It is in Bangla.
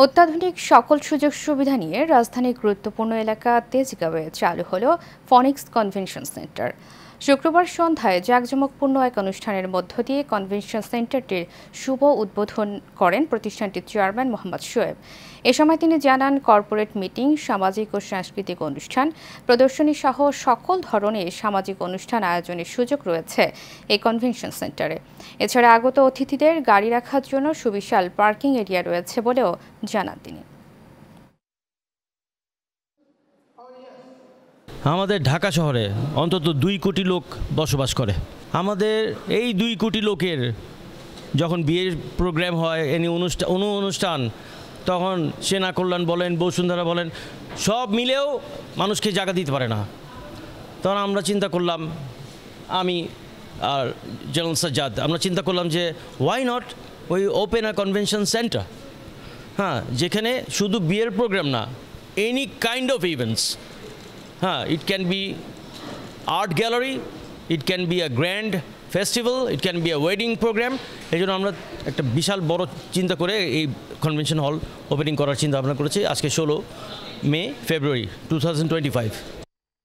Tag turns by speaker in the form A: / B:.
A: অত্যাধুনিক সকল সুযোগ সুবিধা নিয়ে রাজধানীর গুরুত্বপূর্ণ এলাকা তেজগাঁওয়ে চালু হলো ফনিক্স কনভেনশন সেন্টার। শুক্রবার সন্ধ্যায় জাঁকজমকপূর্ণ এক অনুষ্ঠানের মধ্য দিয়ে কনভেনশন সেন্টারটির শুভ উদ্বোধন করেন প্রতিষ্ঠানটির চেয়ারম্যান মোহাম্মদ শোয়েব। এ সময় তিনি জানান, কর্পোরেট মিটিং, সামাজিক ও সাংস্কৃতিক অনুষ্ঠান, প্রদর্শনী সহ সকল ধরনের সামাজিক অনুষ্ঠান আয়োজনের সুযোগ রয়েছে এই কনভেনশন সেন্টারে। এছাড়া আগত অতিথিদের গাড়ি রাখার জন্য সুবিশাল পার্কিং এরিয়া রয়েছে বলেও জানান তিনি।
B: আমাদের ঢাকা শহরে অন্তত 2 কোটি লোক বসবাস করে। আমাদের এই 2 কোটি লোকের যখন বিয়ের প্রোগ্রাম হয়, অনুষ্ঠান, তখন সেনা কল্যাণ বলেন, বসুন্ধরা বলেন, সব মিলেও মানুষকে জায়গা দিতে পারে না। তখন আমরা চিন্তা করলাম, আমি আর জেনারেল সাজ্জাদ আমরা চিন্তা করলাম যে ওয়াই নট ওই ওপেন আ কনভেনশন সেন্টার, যেখানে শুধু বিয়ের প্রোগ্রাম না, any kind of events, it can be art gallery, it can be a grand festival, it can be a wedding program। এই জন্য আমরা একটা বিশাল বড় চিন্তা করে এই কনভেনশন হল ওপেনিং করার চিন্তা ভাবনা করেছি আজকে 16 মে 2025।